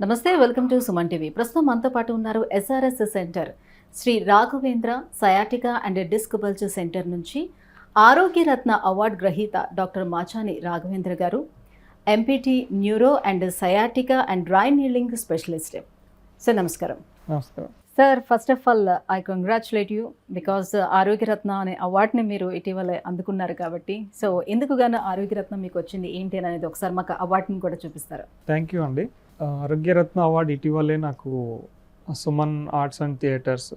నమస్తే, welcome to Suman TV. ప్రస్తుతం మనతో పాటు ఉన్నారు SRS center Shri Raghavendra sciatica and disc bulge center నుంచి ఆరోగ్యరత్న అవార్డు గ్రహీత doctor Machani Raghavendra garu, MPT neuro and sciatica and dry needling specialist. Sir నమస్కారం. నమస్కారం sir, first of all I congratulate you because Arogyaratna అనే అవార్డుని మీరు ఇటీవల అందుకున్నారు కాబట్టి. సో ఎందుకు గాను ఆరోగ్యరత్న మీకు వచ్చింది ఏంటి అనేది ఒకసారి మాకు అవార్డుని కూడా చూపిస్తారా? థ్యాంక్ యూ అండి. ఆరోగ్యరత్న అవార్డు ఇటీవలే నాకు సుమన్ ఆర్ట్స్ అండ్ థియేటర్స్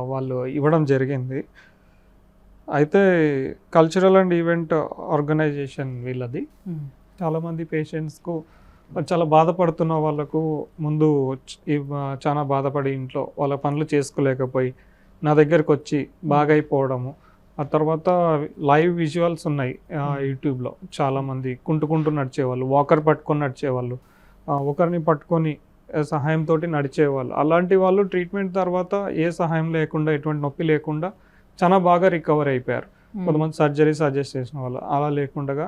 వాళ్ళు ఇవ్వడం జరిగింది. అయితే కల్చరల్ అండ్ ఈవెంట్ ఆర్గనైజేషన్ వీళ్ళది. చాలామంది పేషెంట్స్కు చాలా బాధపడుతున్న వాళ్ళకు ముందు చాలా బాధపడి ఇంట్లో వాళ్ళ పనులు చేసుకోలేకపోయి నా దగ్గరకు వచ్చి బాగా అయిపోవడము. ఆ తర్వాత లైవ్ విజువల్స్ ఉన్నాయి యూట్యూబ్లో. చాలామంది కుంటుకుంటూ నడిచేవాళ్ళు, వాకర్ పట్టుకొని నడిచేవాళ్ళు, ఒకరిని పట్టుకొని సహాయంతో నడిచేవాళ్ళు. అలాంటి వాళ్ళు ట్రీట్మెంట్ తర్వాత ఏ సహాయం లేకుండా, ఎటువంటి నొప్పి లేకుండా చాలా బాగా రికవర్ అయిపోయారు. కొంతమంది సర్జరీ సజెస్ట్ చేసిన వాళ్ళు అలా లేకుండా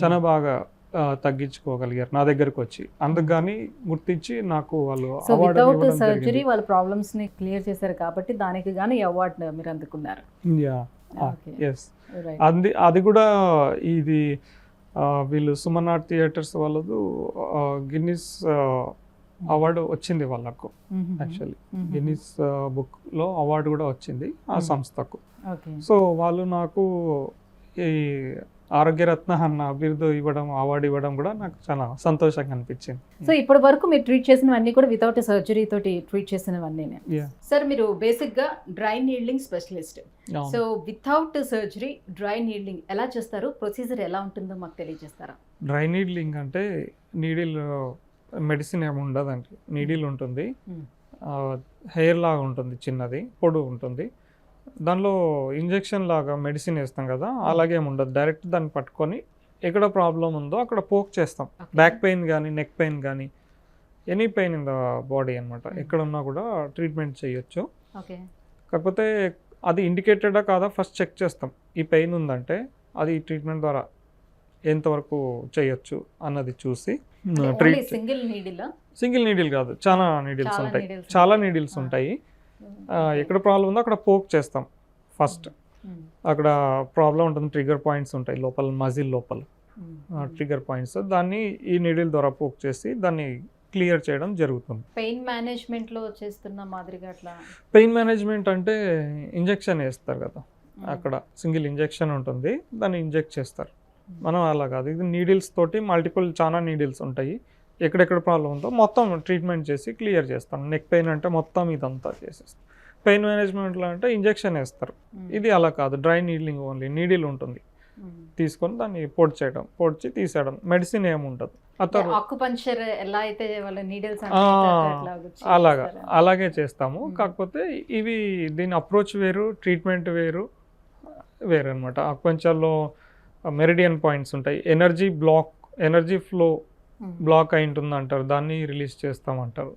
చాలా బాగా తగ్గించుకోగలిగారు నా దగ్గరకు వచ్చి. అందుకని గుర్తించి నాకు వాళ్ళు వితౌట్ సర్జరీ వాళ్ళ ప్రాబ్లమ్స్ ని క్లియర్ చేశారు కాబట్టి దానికి గాను ఈ అవార్డు మీరు అందుకున్నారు. అది కూడా ఇది వీళ్ళు సుమన్ ఆర్ట్ థియేటర్స్ వాళ్ళదు గిన్నిస్ అవార్డు వచ్చింది వాళ్ళకు. యాక్చువల్లీ గిన్నిస్ బుక్లో అవార్డు కూడా వచ్చింది ఆ సంస్థకు. సో వాళ్ళు నాకు ఈ ఆరోగ్యరత్న అన్న బిరుదు ఇవ్వడం, అవార్డు ఇవ్వడం కూడా నాకు చాలా సంతోషంగా అనిపించింది. సో ఇప్పటి వరకు మీరు ట్రీట్ చేసినవన్నీ కూడా వితౌట్ సర్జరీ తోటి ట్రీట్ చేసినవన్నీ. సార్, మీరు బేసిక్ గా dry needling specialist. So without surgery dry needling ఎలా చేస్తారు, ప్రొసీజర్ ఎలా ఉంటుందో మాకు తెలియజేస్తారా? డ్రై నీడ్లింగ్ అంటే నీడిల్ మెడిసిన్ ఏమి ఉండదండి. నీడిల్ ఉంటుంది, హెయిర్ లాగా ఉంటుంది, చిన్నది పొడు ఉంటుంది. దానిలో ఇంజెక్షన్ లాగా మెడిసిన్ వేస్తాం కదా, అలాగే ఉండదు. డైరెక్ట్ దాన్ని పట్టుకొని ఎక్కడ ప్రాబ్లం ఉందో అక్కడ పోక్ చేస్తాం. బ్యాక్ పెయిన్ కానీ, నెక్ పెయిన్ కానీ, any pain in the body అనమాట, ఎక్కడ ఉన్నా కూడా ట్రీట్మెంట్ చేయొచ్చు. కాకపోతే అది ఇండికేటెడా కాదా ఫస్ట్ చెక్ చేస్తాం. ఈ పెయిన్ ఉందంటే అది ట్రీట్మెంట్ ద్వారా ఎంతవరకు చేయొచ్చు అన్నది చూసి సింగిల్ నీడిల్ కాదు, చాలా నీడిల్స్ ఉంటాయి. చాలా నీడిల్స్ ఉంటాయి. ఎక్కడ ప్రాబ్లం ఉందో అక్కడ పోక్ చేస్తాం ఫస్ట్. అక్కడ ప్రాబ్లం ఉంటుంది, ట్రిగర్ పాయింట్స్ ఉంటాయి లోపల, మజిల్ లోపల ట్రిగర్ పాయింట్స్. దాన్ని ఈ నీడిల్ ద్వారా పోక్ చేసి దాన్ని క్లియర్ చేయడం జరుగుతుంది. పెయిన్ మేనేజ్మెంట్ లో చేస్తున్న మాదిరిగా అట్లా పెయిన్ మేనేజ్మెంట్ అంటే ఇంజెక్షన్ వేస్తారు కదా, అక్కడ సింగిల్ ఇంజెక్షన్ ఉంటుంది, దాన్ని ఇంజెక్ట్ చేస్తారు. మనం అలా కాదు, ఇది నీడిల్స్ తోటి మల్టిపుల్ చాలా నీడిల్స్ ఉంటాయి. ఎక్కడెక్కడ ప్రాబ్లం ఉందో మొత్తం ట్రీట్మెంట్ చేసి క్లియర్ చేస్తాం. నెక్ పెయిన్ అంటే మొత్తం ఇదంతా చేసేస్తాం. పెయిన్ మేనేజ్మెంట్లో అంటే ఇంజెక్షన్ వేస్తారు. ఇది అలా కాదు, డ్రై నీడ్లింగ్ ఓన్లీ. నీడిల్ ఉంటుంది, తీసుకొని దాన్ని పొడిచి తీసేయడం. మెడిసిన్ ఏముండదు. అలాగే చేస్తాము. కాకపోతే ఇవి దీని అప్రోచ్ వేరు, ట్రీట్మెంట్ వేరు అనమాట. అక్యుపంక్చర్లో మెరిడియన్ పాయింట్స్ ఉంటాయి. ఎనర్జీ ఫ్లో బ్లాక్ అయి ఉంటుంది అంటారు, దాన్ని రిలీజ్ చేస్తామంటారు.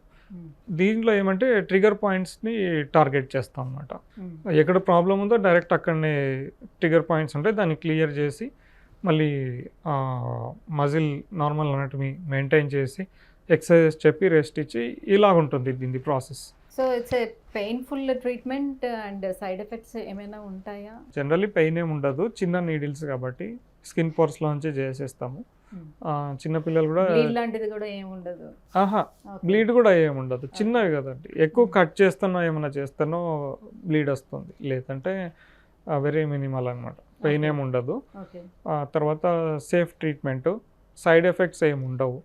దీంట్లో ఏమంటే ట్రిగర్ పాయింట్స్ని టార్గెట్ చేస్తాం అన్నమాట. ఎక్కడ ప్రాబ్లం ఉందో డైరెక్ట్ అక్కడనే ట్రిగర్ పాయింట్స్ ఉంటాయి, దాన్ని క్లియర్ చేసి మళ్ళీ మజిల్ నార్మల్ అనాటమీ మెయింటైన్ చేసి ఎక్సర్సైజ్ చెప్పి రెస్ట్ ఇచ్చి ఇలాగుంటుంది దీని process. So it's a painful treatment and side effects ఏమైనా ఉంటాయా? జనరల్లీ పెయిన్ ఏమి ఉండదు, చిన్న నీడిల్స్ కాబట్టి స్కిన్ పోర్స్లోంచి చేసేస్తాము. చిన్నపిల్లలు కూడా బ్లీడ్ కూడా ఏముండదు, చిన్నవి కదండి. ఎక్కువ కట్ చేస్తానో ఏమైనా చేస్తానో బ్లీడ్ వస్తుంది, లేదంటే వెరీ మినిమల్ అనమాట. పెయిన్ ఏమి ఉండదు. తర్వాత సేఫ్ ట్రీట్మెంట్, సైడ్ ఎఫెక్ట్స్ ఏమి ఉండవు,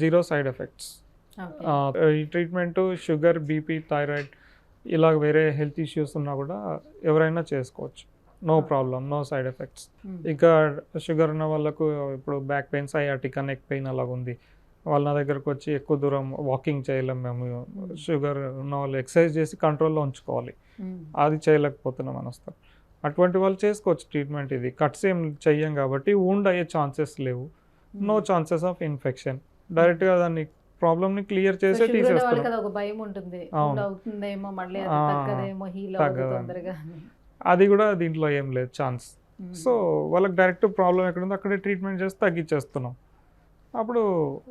0 సైడ్ ఎఫెక్ట్స్. ఈ ట్రీట్మెంట్ షుగర్, బీపీ, థైరాయిడ్ ఇలా వేరే హెల్త్ ఇష్యూస్ ఉన్నా కూడా ఎవరైనా చేసుకోవచ్చు, no problem, no side effects. ఇంకా షుగర్ ఉన్న వాళ్ళకు ఇప్పుడు back pain, sciatica, neck pain అలాగ ఉంది, వాళ్ళ నా దగ్గరకు వచ్చి ఎక్కువ దూరం వాకింగ్ చేయలేం మేము. షుగర్ ఉన్న వాళ్ళు ఎక్సర్సైజ్ చేసి కంట్రోల్లో ఉంచుకోవాలి, అది చేయలేకపోతున్నాం అని వస్తారు. అటువంటి వాళ్ళు చేసుకోవచ్చు ట్రీట్మెంట్. ఇది కట్స్ ఏం చెయ్యం కాబట్టి వూండ్ అయ్యే ఛాన్సెస్ లేవు, నో ఛాన్సెస్ ఆఫ్ ఇన్ఫెక్షన్. డైరెక్ట్గా దాన్ని ప్రాబ్లమ్ని క్లియర్ చేసే తీసేస్తాం. అది కూడా దీంట్లో ఏం లేదు ఛాన్స్. సో వాళ్ళకి డైరెక్ట్ ప్రాబ్లం ఎక్కడ ఉందో అక్కడే ట్రీట్మెంట్ చేసి తగ్గించేస్తున్నాం. అప్పుడు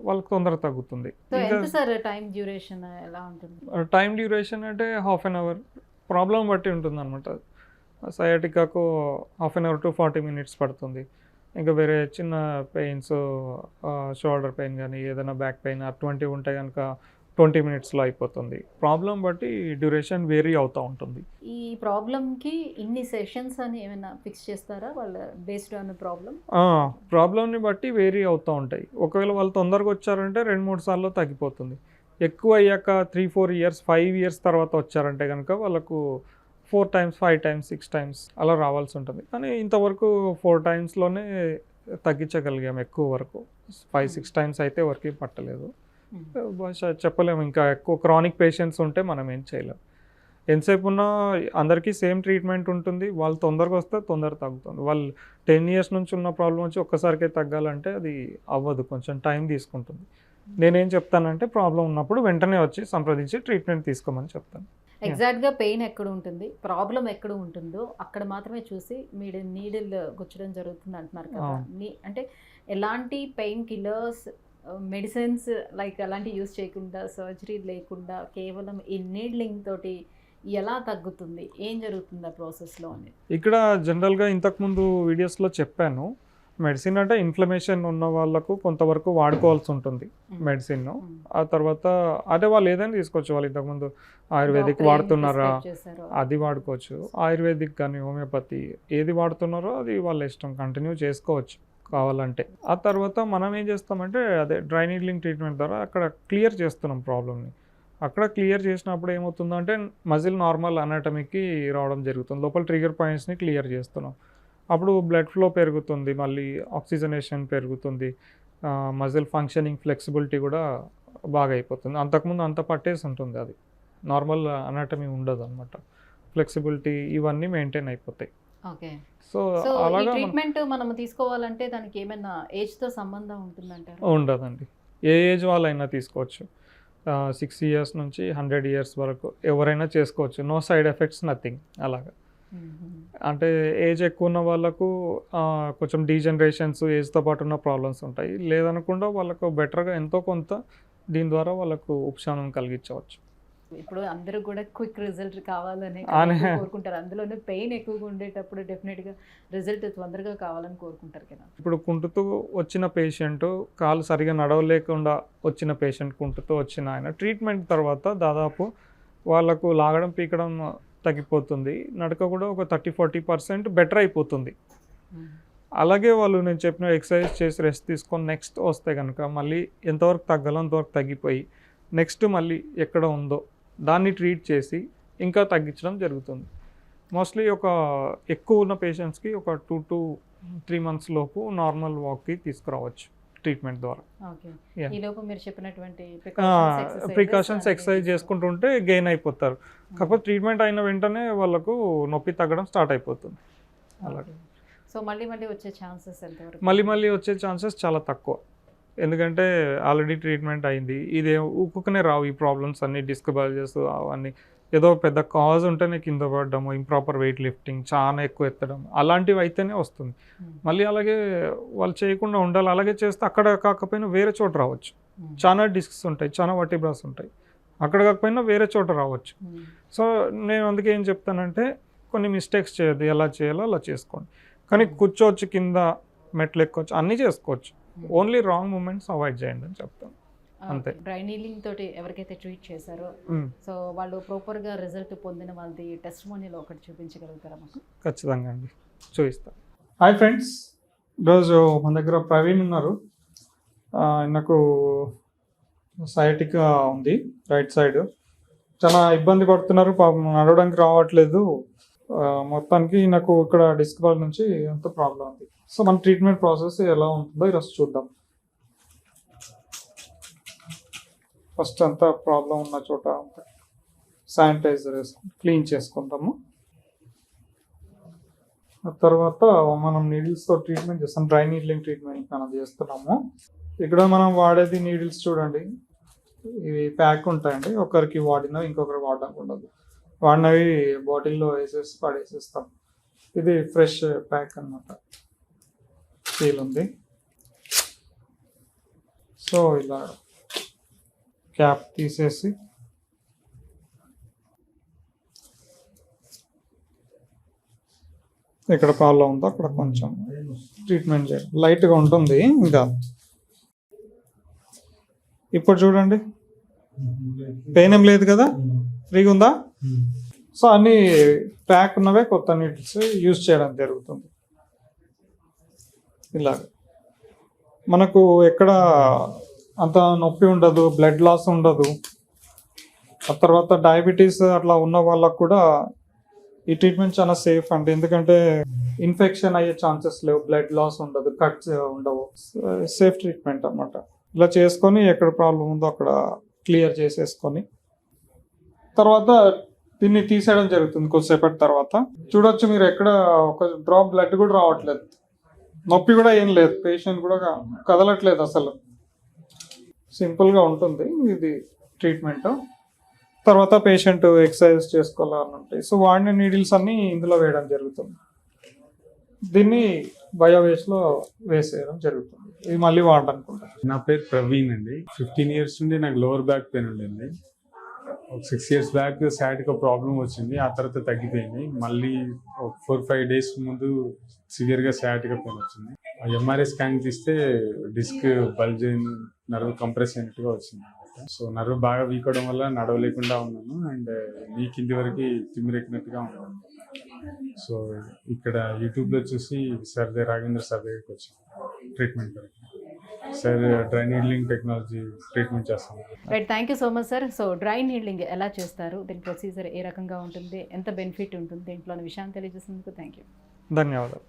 వాళ్ళకి తొందర తగ్గుతుంది. సో ఇంకా ఎంత సార్ టైం డ్యూరేషన్ ఎలా ఉంటుంది? టైం డ్యూరేషన్ అంటే హాఫ్ అన్ అవర్, ప్రాబ్లం బట్టి ఉంటుంది అనమాట. సయాటికాకు half an hour to 40 minutes పడుతుంది. ఇంకా వేరే చిన్న పెయిన్స్, షోల్డర్ పెయిన్ కానీ ఏదైనా బ్యాక్ పెయిన్ అటువంటివి ఉంటే కనుక 20 మినిట్స్లో అయిపోతుంది. ప్రాబ్లం బట్టి డ్యూరేషన్ వేరీ అవుతూ ఉంటుంది. ఈ ప్రాబ్లమ్కి ఇన్ని సెషన్స్ అని ఏమైనా ఫిక్స్ చేస్తారా వాళ్ళ బేస్డ్ ఆన్ ప్రాబ్లం? ప్రాబ్లమ్ని బట్టి వేరీ అవుతూ ఉంటాయి. ఒకవేళ వాళ్ళు తొందరగా వచ్చారంటే 2-3 సార్లు తగ్గిపోతుంది. ఎక్కువ అయ్యాక 3-4 ఇయర్స్ 5 ఇయర్స్ తర్వాత వచ్చారంటే కనుక వాళ్ళకు 4 టైమ్స్ 5 టైమ్స్ 6 టైమ్స్ అలా రావాల్సి ఉంటుంది. కానీ ఇంతవరకు 4 టైమ్స్లోనే తగ్గించగలిగాం. ఎక్కువ వరకు 5-6 టైమ్స్ అయితే ఎవరికి పట్టలేదు. బహుశా చెప్పలేము. ఇంకా ఎక్కువ క్రానిక్ పేషెంట్స్ ఉంటే మనం ఏం చేయలేం. ఎంతసేపు ఉన్నా అందరికీ సేమ్ ట్రీట్మెంట్ ఉంటుంది. వాళ్ళు తొందరగా వస్తే తొందర తగ్గుతుంది. వాళ్ళు 10 ఇయర్స్ నుంచి ఉన్న ప్రాబ్లం వచ్చి ఒక్కసారికే తగ్గాలంటే అది అవ్వదు, కొంచెం టైం తీసుకుంటుంది. నేనేం చెప్తానంటే ప్రాబ్లం ఉన్నప్పుడు వెంటనే వచ్చి సంప్రదించి ట్రీట్మెంట్ తీసుకోమని చెప్తాను. ఎగ్జాక్ట్గా పెయిన్ ఎక్కడ ఉంటుంది, ప్రాబ్లం ఎక్కడ ఉంటుందో అక్కడ మాత్రమే చూసి మీరు నీడిల్ గుచ్చడం జరుగుతుంది అంటున్నారు కదా. అంటే ఎలాంటి పెయిన్ కిల్లర్స్, మెడిసిన్స్ లైక్ అలాంటివి యూస్ చేయకుండా, సర్జరీ లేకుండా కేవలం ఈ నీడ్లింగ్ తోటి ఎలా తగ్గుతుంది, ఏం జరుగుతుంది ఆ ప్రాసెస్లో అని ఇక్కడ జనరల్గా ఇంతకుముందు వీడియోస్లో చెప్పాను. మెడిసిన్ అంటే ఇన్ఫ్లమేషన్ ఉన్న వాళ్ళకు కొంతవరకు వాడుకోవాల్సి ఉంటుంది మెడిసిన్. ఆ తర్వాత అదే వాళ్ళు ఏదైనా తీసుకోవచ్చు. వాళ్ళు ఇంతకుముందు ఆయుర్వేదిక్ వాడుతున్నారా అది వాడుకోవచ్చు. ఆయుర్వేదిక్ కానీ హోమియోపతి ఏది వాడుతున్నారో అది వాళ్ళ ఇష్టం, కంటిన్యూ చేసుకోవచ్చు కావాలంటే. ఆ తర్వాత మనం ఏం చేస్తామంటే అదే డ్రై నీడ్లింగ్ ట్రీట్మెంట్ ద్వారా అక్కడ క్లియర్ చేస్తున్నాం ప్రాబ్లమ్ని. అక్కడ క్లియర్ చేసినప్పుడు ఏమవుతుందంటే మజిల్ నార్మల్ అనాటమీకి రావడం జరుగుతుంది. లోపల ట్రిగర్ పాయింట్స్ని క్లియర్ చేస్తున్నాం. అప్పుడు బ్లడ్ ఫ్లో పెరుగుతుంది, మళ్ళీ ఆక్సిజనేషన్ పెరుగుతుంది, మజిల్ ఫంక్షనింగ్ ఫ్లెక్సిబిలిటీ కూడా బాగా అయిపోతుంది. అంతకుముందు అంత పట్టేసి ఉంటుంది, అది నార్మల్ అనాటమీ ఉండదు అనమాట. ఫ్లెక్సిబిలిటీ ఇవన్నీ మెయింటైన్ అయిపోతాయి. ఓకే. సో అలాగా ట్రీట్మెంట్ మనం తీసుకోవాలంటే దానికి ఏమైనా ఏజ్తో సంబంధం ఉంటుందంటారు? ఉండదండి, ఏ ఏజ్ వాళ్ళైనా తీసుకోవచ్చు. 6 ఇయర్స్ నుంచి 100 ఇయర్స్ వరకు ఎవరైనా చేసుకోవచ్చు. No side effects, nothing. అలాగా అంటే ఏజ్ ఎక్కువ ఉన్న వాళ్ళకు కొంచెం డీజనరేషన్స్, ఏజ్తో పాటు ఉన్న ప్రాబ్లమ్స్ ఉంటాయి. లేదనకుండా వాళ్ళకు బెటర్గా ఎంతో కొంత దీని ద్వారా వాళ్ళకు ఉపశమనం కలిగించవచ్చు. ఇప్పుడు అందరూ కూడా క్విక్ రిజల్ట్ కావాలని కోరుకుంటారు. అందులోనే పెయిన్ ఎక్కువగా ఉండేటప్పుడు డెఫినెట్గా రిజల్ట్ తొందరగా కావాలని కోరుకుంటారు కదా. ఇప్పుడు కుంటుతూ వచ్చిన పేషెంట్, కాలు సరిగా నడవలేకుండా వచ్చిన పేషెంట్, కుంటుతూ వచ్చిన ఆయన ట్రీట్మెంట్ తర్వాత దాదాపు వాళ్ళకు లాగడం పీకడం తగ్గిపోతుంది. నడక కూడా ఒక 30-40% బెటర్ అయిపోతుంది. అలాగే వాళ్ళు నేను చెప్పిన ఎక్సర్సైజ్ చేసి రెస్ట్ తీసుకొని నెక్స్ట్ వస్తే కనుక మళ్ళీ ఎంతవరకు తగ్గాలో అంతవరకు తగ్గిపోయి నెక్స్ట్ మళ్ళీ ఎక్కడ ఉందో దాన్ని ట్రీట్ చేసి ఇంకా తగ్గించడం జరుగుతుంది. మోస్ట్లీ ఒక ఎక్కువ ఉన్న పేషెంట్స్కి ఒక 2 to 3 months లోపు నార్మల్ వాక్కి తీసుకురావచ్చు ట్రీట్మెంట్ ద్వారా. ప్రికాషన్స్ ఎక్సర్సైజ్ చేసుకుంటుంటే గెయిన్ అయిపోతారు. కాకపోతే ట్రీట్మెంట్ అయిన వెంటనే వాళ్ళకు నొప్పి తగ్గడం స్టార్ట్ అయిపోతుంది. అలాగే సో మళ్ళీ వచ్చే ఛాన్సెస్ ఎంతవరకు? మళ్ళీ వచ్చే ఛాన్సెస్ చాలా తక్కువ. ఎందుకంటే ఆల్రెడీ ట్రీట్మెంట్ అయింది. ఇదే ఊకునే రావు ఈ ప్రాబ్లమ్స్ అన్నీ, డిస్క్ బల్జెస్ అవన్నీ. ఏదో పెద్ద కాజ్ ఉంటేనే కింద పడడము, ఇంప్రాపర్ వెయిట్ లిఫ్టింగ్, చాలా ఎక్కువ ఎత్తడం, అలాంటివి అయితేనే వస్తుంది. మళ్ళీ అలాగే వాళ్ళు చేయకుండా ఉండాలి. అలాగే చేస్తే అక్కడ కాకపోయినా వేరే చోట రావచ్చు. చాలా డిస్క్స్ ఉంటాయి, చాలా వర్టిబ్రాస్ ఉంటాయి, అక్కడ కాకపోయినా వేరే చోట రావచ్చు. సో నేను అందుకే ఏం చెప్తానంటే కొన్ని మిస్టేక్స్ చేయొద్దు, ఎలా చేయాలో అలా చేసుకోండి. కానీ కూర్చోవచ్చు, కింద మెట్లు ఎక్కొచ్చు, అన్నీ చేసుకోవచ్చు. ఓన్లీ రాంగ్ మూమెంట్స్ అవాయిడ్ చేయండి అని చెప్తాను, అంతే. డ్రై నీడ్లింగ్ తోటి ఎవరికైతే ట్రీట్ చేశారో సో వాళ్ళు ప్రాపర్గా రిజల్ట్ పొందిన వాళ్ళది టెస్టిమోనియల్ ఒకటి చూపించగలుగుతారా మాకు? ఖచ్చితంగా అండి, చూపిస్తాను. హాయ్ ఫ్రెండ్స్, ఈరోజు మన దగ్గర ప్రవీణ్ ఉన్నారు. నాకు సయాటికా ఉంది రైట్ సైడ్, చాలా ఇబ్బంది పడుతున్నారు, పాపం నడవడానికి రావట్లేదు. మొత్తానికి నాకు ఇక్కడ డిస్క్ బాల్ నుంచి ఎంత ప్రాబ్లం ఉంది. సో మన ట్రీట్మెంట్ ప్రాసెస్ ఎలా ఉంటుందో ఈరోజు చూద్దాం. ఫస్ట్ అంతా ప్రాబ్లం ఉన్న చోట శానిటైజర్ వేసుకుని క్లీన్ చేసుకుంటాము. ఆ తర్వాత మనం నీడిల్స్తో ట్రీట్మెంట్ చేస్తాం. డ్రై నీడ్లింగ్ ట్రీట్మెంట్ మనం చేస్తున్నాము. ఇక్కడ మనం వాడేది నీడిల్స్ చూడండి, ఇవి ప్యాక్ ఉంటాయండి. ఒకరికి వాడినవి ఇంకొకరికి వాడడానికి ఉండదు. వాడినవి బాటిల్లో వేసేసి పడేసేస్తాం. ఇది ఫ్రెష్ ప్యాక్ అన్నమాట, సీల్ ఉంది. సో ఇలా క్యాప్ తీసేసి ఎక్కడ ప్రాబ్లం ఉందో అక్కడ కొంచెం ట్రీట్మెంట్ చేయాలి. లైట్గా ఉంటుంది ఇంకా. ఇప్పుడు చూడండి, పెయిన్ ఏం లేదు కదా, ఫ్రీగా ఉందా. సో అన్ని ప్యాక్ ఉన్నవే కొత్త నీడ్స్ యూజ్ చేయడం జరుగుతుంది. ఇలాగ మనకు ఎక్కడ అంత నొప్పి ఉండదు, బ్లడ్ లాస్ ఉండదు. ఆ తర్వాత డయాబెటీస్ అట్లా ఉన్న వాళ్ళకు కూడా ఈ ట్రీట్మెంట్ చాలా సేఫ్ అండి, ఎందుకంటే ఇన్ఫెక్షన్ అయ్యే ఛాన్సెస్ లేవు, బ్లడ్ లాస్ ఉండదు, కట్స్ ఉండవు. సేఫ్ ట్రీట్మెంట్ అన్నమాట. ఇలా చేసుకొని ఎక్కడ ప్రాబ్లం ఉందో అక్కడ క్లియర్ చేసేసుకొని తర్వాత దీన్ని తీసేయడం జరుగుతుంది. కొద్దిసేపటి తర్వాత చూడొచ్చు మీరు, ఎక్కడ ఒక డ్రాప్ బ్లడ్ కూడా రావట్లేదు, నొప్పి కూడా ఏం లేదు, పేషెంట్ కూడా కదలట్లేదు అసలు. సింపుల్గా ఉంటుంది ఇది ట్రీట్మెంట్. తర్వాత పేషెంట్ ఎక్సర్సైజ్ చేసుకోవాలని ఉంటాయి. సో వాడిన నీడిల్స్ అన్ని ఇందులో వేయడం జరుగుతుంది. దీన్ని బయోవేస్లో వేసేయడం జరుగుతుంది. ఇది మళ్ళీ వాడనుకుంటా. నా పేరు ప్రవీణ్ అండి. 15 years నుండి నాకు లోవర్ బ్యాక్ పెయిన్ ఉండింది. ఒక 6 years బ్యాక్ సయాటికా ప్రాబ్లం వచ్చింది, ఆ తర్వాత తగ్గిపోయింది. మళ్ళీ ఒక 4-5 days ముందు సివియర్గా సయాటికా పెయిన్ వచ్చింది. ఎంఆర్ఐ స్కాన్ తీస్తే డిస్క్ బల్జ్ నర్వ్ కంప్రెస్ అయినట్టుగా వచ్చింది. సో నర్వ్ బాగా వీక్ అవడం వల్ల నడవలేకుండా ఉన్నాను, అండ్ నీ కింది వరకు తిమ్మిరెక్కినట్టుగా ఉన్నాను. సో ఇక్కడ యూట్యూబ్లో చూసి రాఘవేంద్ర సార్ దగ్గరికి వచ్చాను ట్రీట్మెంట్ వరకు. Sir dry needling technology treatment చేస్తాం. Right, thank you so much sir. So dry needling ఎలా చేస్తారు, దీని ప్రొసీజర్ ఏ రకంగా ఉంటుంది, ఎంత బెనిఫిట్ ఉంటుంది దీంట్లో అనే విషయాన్ని తెలియజేసినందుకు థ్యాంక్ యూ. ధన్యవాదాలు.